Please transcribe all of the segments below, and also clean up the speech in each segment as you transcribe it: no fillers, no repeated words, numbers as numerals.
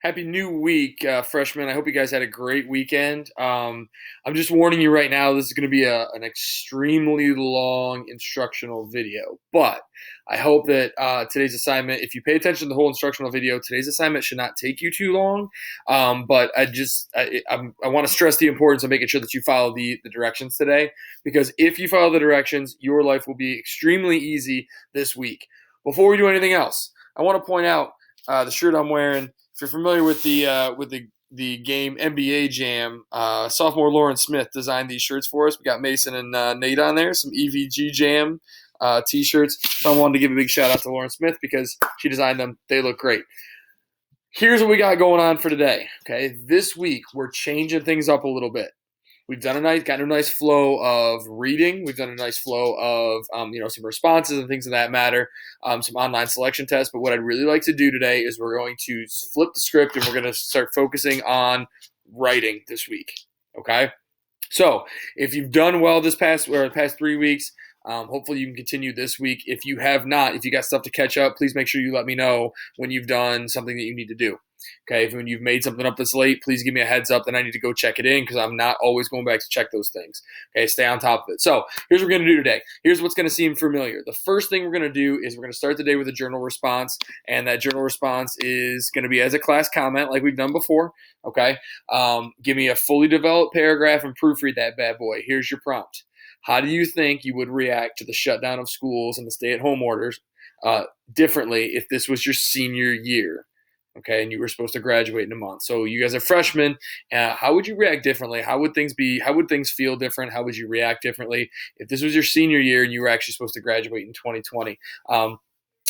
Happy new week, freshmen. I hope you guys had a great weekend. I'm just warning you right now, this is going to be an extremely long instructional video. But I hope that today's assignment, if you pay attention to the whole instructional video, today's assignment should not take you too long. But I want to stress the importance of making sure that you follow the directions today. Because if you follow the directions, your life will be extremely easy this week. Before we do anything else, I want to point out the shirt I'm wearing. If you're familiar with the game NBA Jam, sophomore Lauren Smith designed these shirts for us. We got Mason and Nate on there, some EVG Jam t-shirts. So I wanted to give a big shout out to Lauren Smith because she designed them. They look great. Here's what we got going on for today. Okay, this week we're changing things up a little bit. We've gotten a nice flow of reading. We've done a nice flow of, some responses and things of that matter, some online selection tests. But what I'd really like to do today is we're going to flip the script and we're going to start focusing on writing this week. Okay. So if you've done well the past 3 weeks, hopefully you can continue this week. If you have not, if you got stuff to catch up, please make sure you let me know when you've done something that you need to do. Okay, if when you've made something up that's late, please give me a heads up. Then I need to go check it in because I'm not always going back to check those things. Okay, stay on top of it. So here's what we're going to do today. Here's what's going to seem familiar. The first thing we're going to do is we're going to start the day with a journal response, and that journal response is going to be as a class comment like we've done before. Okay, give me a fully developed paragraph and proofread that bad boy. Here's your prompt. How do you think you would react to the shutdown of schools and the stay-at-home orders differently if this was your senior year? Okay, and you were supposed to graduate in a month. So you guys are freshmen. How would you react differently? How would things be? How would things feel different? How would you react differently if this was your senior year and you were actually supposed to graduate in 2020?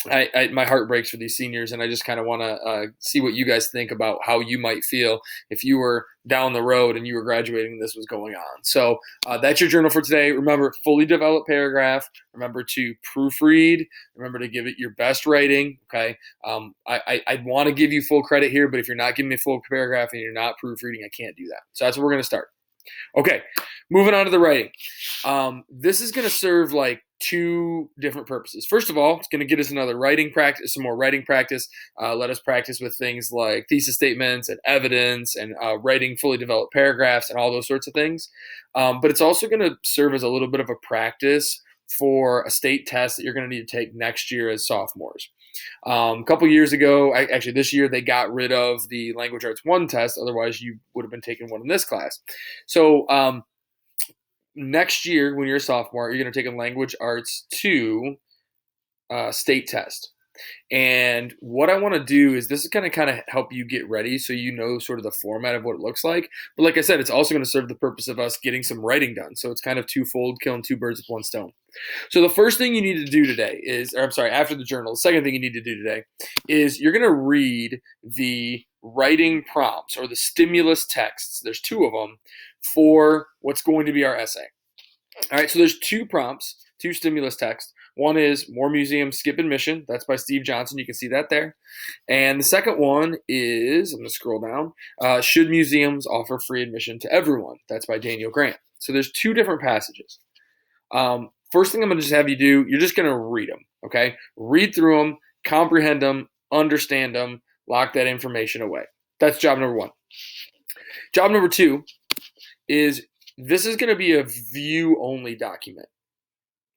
My heart breaks for these seniors, and I just kind of want to see what you guys think about how you might feel if you were down the road and you were graduating and this was going on. So that's your journal for today. Remember, fully developed paragraph. Remember to proofread. Remember to give it your best writing. Okay. I want to give you full credit here, but if you're not giving me a full paragraph and you're not proofreading, I can't do that. So that's where we're going to start. Okay, moving on to the writing. This is going to serve like two different purposes. First of all, it's going to get us another writing practice, some more writing practice. Let us practice with things like thesis statements and evidence and writing fully developed paragraphs and all those sorts of things. But it's also going to serve as a little bit of a practice for a state test that you're going to need to take next year as sophomores. A couple years ago, actually this year, they got rid of the Language Arts 1 test. Otherwise, you would have been taking one in this class. So next year, when you're a sophomore, you're going to take a Language Arts 2 state test. And what I want to do is this is going to kind of help you get ready so you know sort of the format of what it looks like. But like I said, it's also going to serve the purpose of us getting some writing done. So it's kind of twofold, killing two birds with one stone. So the first thing you need to do today is, or I'm sorry, after the journal, the second thing you need to do today is you're going to read the writing prompts or the stimulus texts. There's two of them for what's going to be our essay. All right, so there's two prompts, two stimulus texts. One is More Museums Skip Admission. That's by Steve Johnson. You can see that there. And the second one is, I'm going to scroll down, Should Museums Offer Free Admission to Everyone? That's by Daniel Grant. So there's two different passages. First thing I'm going to just have you do, you're just going to read them, okay? Read through them, comprehend them, understand them, lock that information away. That's job number one. Job number two is this is going to be a view-only document.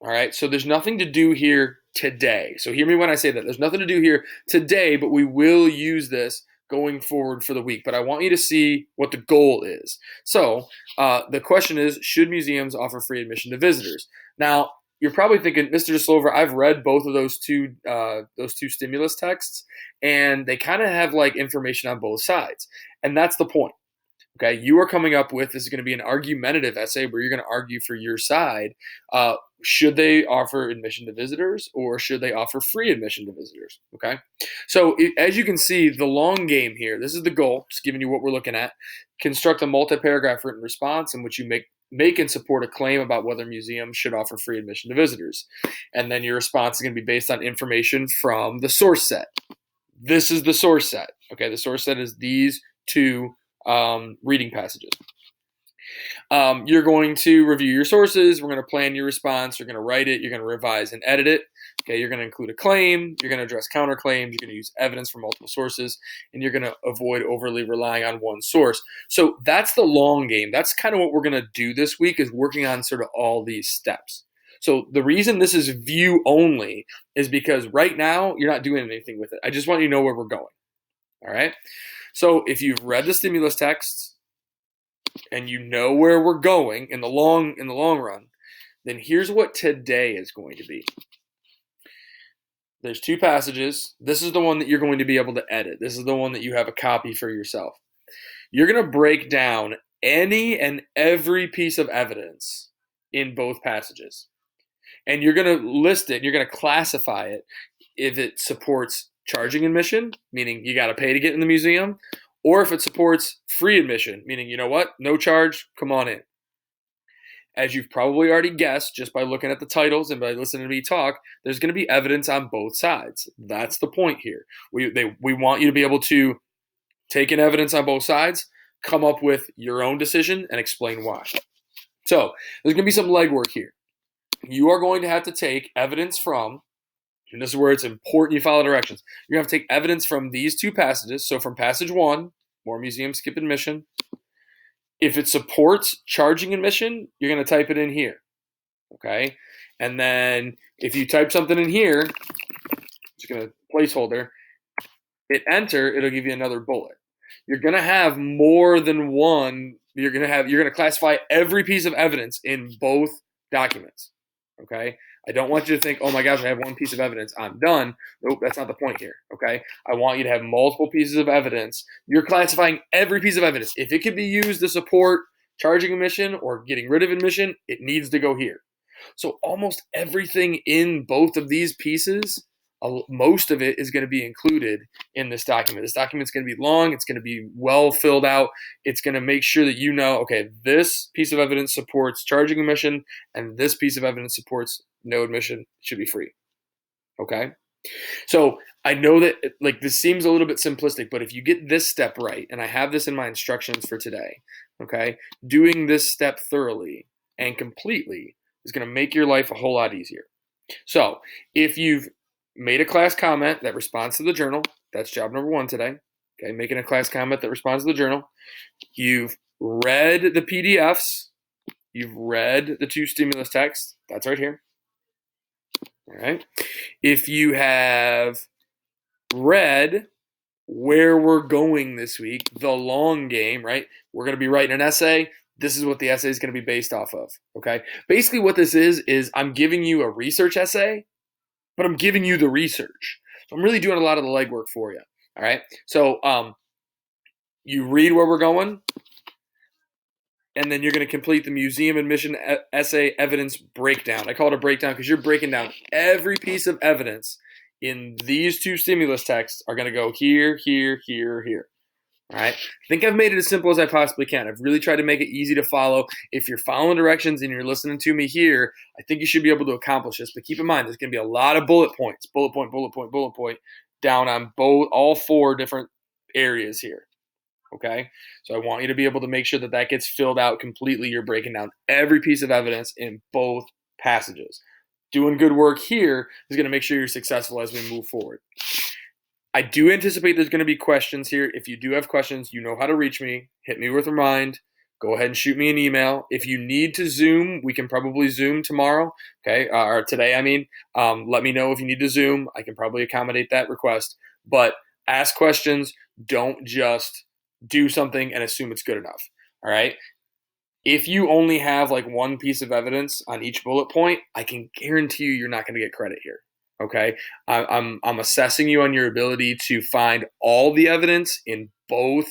All right, so there's nothing to do here today. So hear me when I say that. There's nothing to do here today, but we will use this going forward for the week. But I want you to see what the goal is. So the question is, should museums offer free admission to visitors? Now, you're probably thinking, Mr. DeSlover, I've read both of those two stimulus texts, and they kind of have like information on both sides. And that's the point. Okay, you are coming up with, this is going to be an argumentative essay where you're going to argue for your side. Should they offer admission to visitors or should they offer free admission to visitors? Okay, so as you can see, the long game here, this is the goal, just giving you what we're looking at. Construct a multi-paragraph written response in which you make and support a claim about whether museums should offer free admission to visitors. And then your response is going to be based on information from the source set. This is the source set. Okay, the source set is these two reading passages. You're going to review your sources. We're going to plan your response. You're going to write it. You're going to revise and edit it. Okay, you're going to include a claim, you're going to address counterclaims, you're going to use evidence from multiple sources, and you're going to avoid overly relying on one source. So that's the long game. That's kind of what we're going to do this week, is working on sort of all these steps. So the reason this is view only is because right now you're not doing anything with it. I just want you to know where we're going. All right. So if you've read the stimulus text and you know where we're going in the long run, then here's what today is going to be. There's two passages. This is the one that you're going to be able to edit. This is the one that you have a copy for yourself. You're going to break down any and every piece of evidence in both passages. And you're going to list it, you're going to classify it if it supports charging admission, meaning you got to pay to get in the museum, or if it supports free admission, meaning, you know what, no charge, come on in. As you've probably already guessed just by looking at the titles and by listening to me talk, there's going to be evidence on both sides. That's the point here. We want you to be able to take in evidence on both sides, come up with your own decision, and explain why. So there's going to be some legwork here. You are going to have to take evidence from, and this is where it's important you follow directions. You're going to have to take evidence from these two passages. So from passage 1, more museums skip admission. If it supports charging admission, you're going to type it in here, okay? And then if you type something in here, just going to placeholder, hit enter, it'll give you another bullet. You're going to have more than one. You're going to classify every piece of evidence in both documents, okay? I don't want you to think, oh my gosh, I have one piece of evidence, I'm done. Nope, that's not the point here, okay? I want you to have multiple pieces of evidence. You're classifying every piece of evidence. If it can be used to support charging admission or getting rid of admission, it needs to go here. So almost everything in both of these pieces, most of it is going to be included in this document. This document is going to be long. It's going to be well filled out. It's going to make sure that you know, okay, this piece of evidence supports charging admission, and this piece of evidence supports no admission, should be free. Okay? So I know that like this seems a little bit simplistic, but if you get this step right, and I have this in my instructions for today, okay, doing this step thoroughly and completely is going to make your life a whole lot easier. So if you've made a class comment that responds to the journal, that's job number 1 today. Okay, making a class comment that responds to the journal. You've read the PDFs. You've read the 2 stimulus texts. That's right here. All right. If you have read where we're going this week, the long game, right? We're going to be writing an essay. This is what the essay is going to be based off of. Okay. Basically, what this is I'm giving you a research essay, but I'm giving you the research. So I'm really doing a lot of the legwork for you. All right. So you read where we're going, and then you're going to complete the museum admission essay evidence breakdown. I call it a breakdown because you're breaking down every piece of evidence in these 2 stimulus texts are going to go here, here, here, here. All right. I think I've made it as simple as I possibly can. I've really tried to make it easy to follow. If you're following directions and you're listening to me here, I think you should be able to accomplish this. But keep in mind, there's going to be a lot of bullet points, bullet point, bullet point, bullet point, down on all 4 different areas here. Okay, so I want you to be able to make sure that that gets filled out completely. You're breaking down every piece of evidence in both passages. Doing good work here is going to make sure you're successful as we move forward. I do anticipate there's going to be questions here. If you do have questions, you know how to reach me. Hit me with a remind. Go ahead and shoot me an email. If you need to Zoom, we can probably Zoom tomorrow, okay, or today, I mean. Let me know if you need to Zoom. I can probably accommodate that request. But ask questions. Don't just do something and assume it's good enough. All right. If you only have like one piece of evidence on each bullet point, I can guarantee you're not going to get credit here. Okay. I'm assessing you on your ability to find all the evidence in both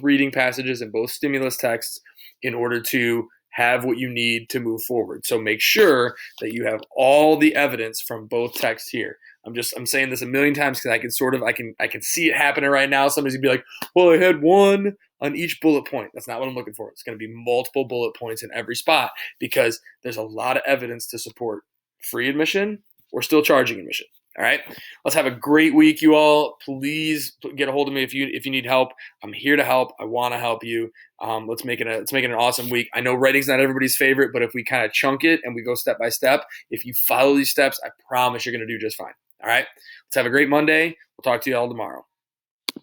reading passages and both stimulus texts in order to have what you need to move forward. So make sure that you have all the evidence from both texts here. I'm saying this a million times because I can see it happening right now. Somebody's gonna be like, well, I had one on each bullet point. That's not what I'm looking for. It's gonna be multiple bullet points in every spot because there's a lot of evidence to support free admission or still charging admission. All right. Let's have a great week, you all. Please get a hold of me if you need help. I'm here to help. I want to help you. Let's make it an awesome week. I know writing's not everybody's favorite, but if we kind of chunk it and we go step by step, if you follow these steps, I promise you're going to do just fine. All right. Let's have a great Monday. We'll talk to you all tomorrow.